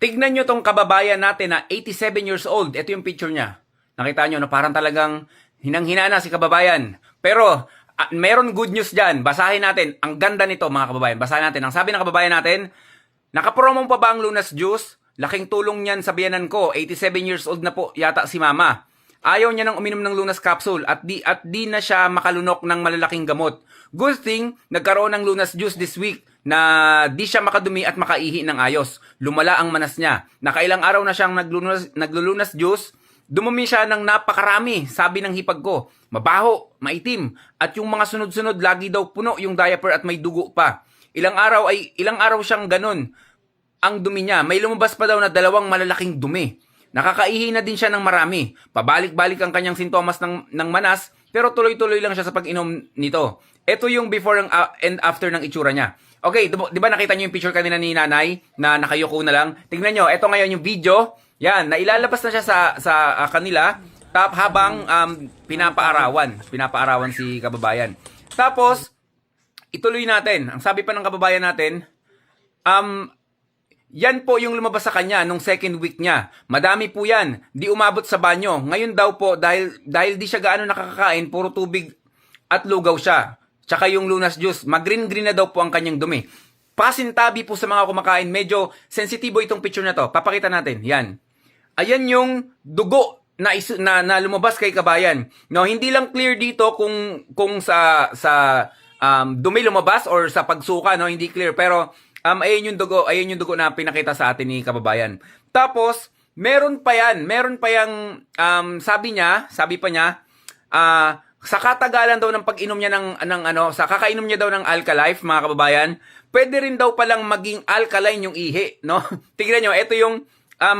Tignan nyo tong kababayan natin na 87 years old. Ito yung picture niya. Nakita nyo na parang talagang hinang-hina na si kababayan. Pero meron good news dyan. Basahin natin. Ang ganda nito mga kababayan. Basahin natin. Ang sabi ng kababayan natin, nakapromo pa ba ang Lunas Juice? Laking tulong niyan sa biyanan ko. 87 years old na po yata si mama. Ayaw niya nang uminom ng Lunas capsule at di na siya makalunok ng malalaking gamot. Good thing, nagkaroon ng Lunas Juice this week na di siya makadumi at makaihi ng ayos. Lumala ang manas niya. Nakailang araw na siyang naglulunas juice, dumumi siya ng napakarami, sabi ng hipag ko. Mabaho, maitim, at yung mga sunod-sunod lagi daw puno yung diaper at may dugo pa. Ilang araw siyang ganun. Ang dumi niya, may lumabas pa daw na 2 malalaking dumi. Nakakaihi na din siya ng marami. Pabalik-balik ang kanyang sintomas ng manas, pero tuloy-tuloy lang siya sa pag-inom nito. Ito yung before and after ng itsura niya. Okay, di ba nakita niyo yung picture kanina ni nanay na nakayuko na lang? Tingnan niyo, ito ngayon yung video. Yan, nailalabas na siya sa kanila habang pinapaarawan si kababayan. Tapos, ituloy natin. Ang sabi pa ng kababayan natin, yan po yung lumabas sa kanya nung second week niya. Madami po yan. Di umabot sa banyo. Ngayon daw po, dahil di siya gaano nakakakain, puro tubig at lugaw siya. Tsaka yung Lunas Juice, mag-green-green na daw po ang kanyang dumi. Pasintabi po sa mga kumakain. Medyo sensitibo itong picture na to. Papakita natin. Yan. Ayan yung dugo na lumabas kay kabayan. No, hindi lang clear dito kung sa dumi lumabas or sa pagsuka, no, hindi clear. Pero ayun yung dugo na pinakita sa atin ni kababayan. Tapos meron pa yang sabi pa niya, sa katagalan daw ng pag-inom niya sa kakainom niya daw ng Alkalife, mga kababayan, pwede rin daw palang maging alkaline yung ihi, no? Tingnan niyo, ito yung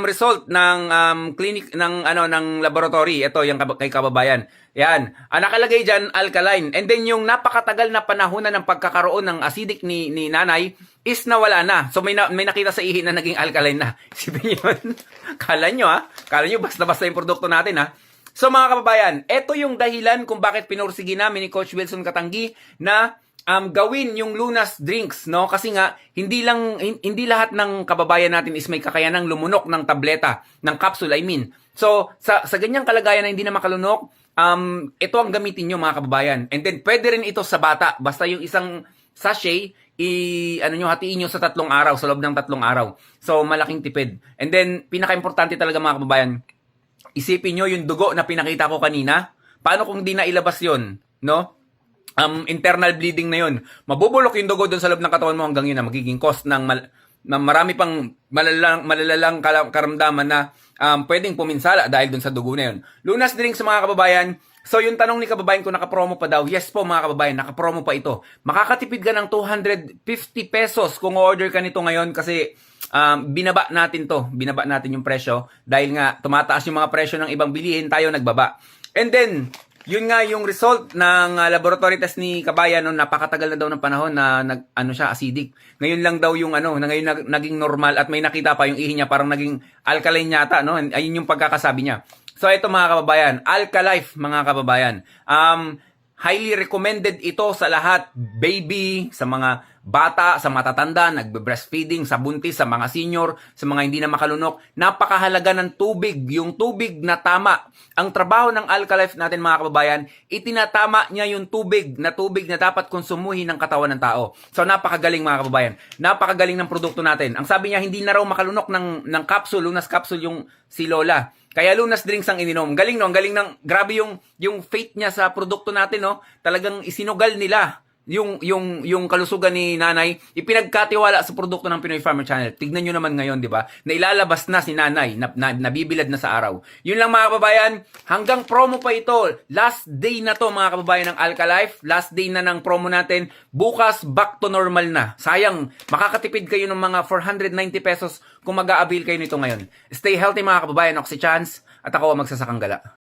result ng clinic ng laboratory. Ito yung kay kababayan. Yan. Nakalagay diyan alkaline. And then yung napakatagal na panahon ng pagkakaroon ng acidic ni nanay is nawala na. So may nakita sa ihi na naging alkaline na. Isipin niyo yun. Kala nyo basta-basta yung produkto natin, ha. So mga kababayan, ito yung dahilan kung bakit pinursige namin ni Coach Wilson Katanggi na gawin yung Lunas drinks, no? Kasi nga hindi lahat ng kababayan natin is may kakayanang lumunok ng tableta, ng capsule, I mean. So sa ganyang kalagayan na hindi na makalunok, ito ang gamitin niyo mga kababayan. And then pwede rin ito sa bata, basta yung isang sachet hatiin niyo sa 3 araw, sa loob ng 3 araw. So malaking tipid. And then pinaka-importante talaga mga kababayan, isipin nyo yung dugo na pinakita ko kanina. Paano kung di na ilabas yun? No? Internal bleeding na yun. Mabubulok yung dugo doon sa loob ng katawan mo hanggang yun na magiging cause ng marami pang malalalang karamdaman na pwedeng puminsala dahil doon sa dugo na yun. Lunas drinks sa mga kababayan. So yung tanong ni kababayan ko, nakapromo pa daw. Yes po mga kababayan, nakapromo pa ito. Makakatipid ka ng 250 pesos kung order ka nito ngayon kasi binaba natin yung presyo dahil nga tumataas yung mga presyo ng ibang bilihin, tayo nagbaba. And then, yun nga yung result ng laboratory test ni kabayan, no, napakatagal na daw ng panahon na siya acidic. Ngayon lang daw yung ngayon naging normal at may nakita pa yung ihi niya parang naging alkaline yata, no? Ayun yung pagkakasabi niya. So ito mga kababayan, Alkalife mga kababayan. Highly recommended ito sa lahat, baby, sa mga bata, sa matatanda, nagbe-breastfeeding, sa buntis, sa mga senior, sa mga hindi na makalunok. Napakahalaga ng tubig, yung tubig na tama. Ang trabaho ng Alkalife natin mga kababayan, itinatama niya yung tubig na dapat konsumuhin ng katawan ng tao. So napakagaling mga kababayan. Napakagaling ng produkto natin. Ang sabi niya, hindi na raw makalunok ng capsule, Lunas capsule yung si Lola. Kaya Lunas drinks ang ininom. Galing no, galing ng grabe yung faith niya sa produkto natin, no. Talagang isinugal nila yung kalusugan ni nanay, ipinagkatiwala sa produkto ng Pinoy Farmer Channel. Tignan nyo naman ngayon, di ba? Na ilalabas na si nanay, nabibilad na sa araw. Yun lang mga kababayan, hanggang promo pa ito. Last day na to mga kababayan ng Alkalife. Last day na ng promo natin. Bukas, back to normal na. Sayang, makakatipid kayo ng mga 490 pesos kung mag-a-avail kayo nito ngayon. Stay healthy mga kababayan. Ako si Chance at ako ang magsasakang gala.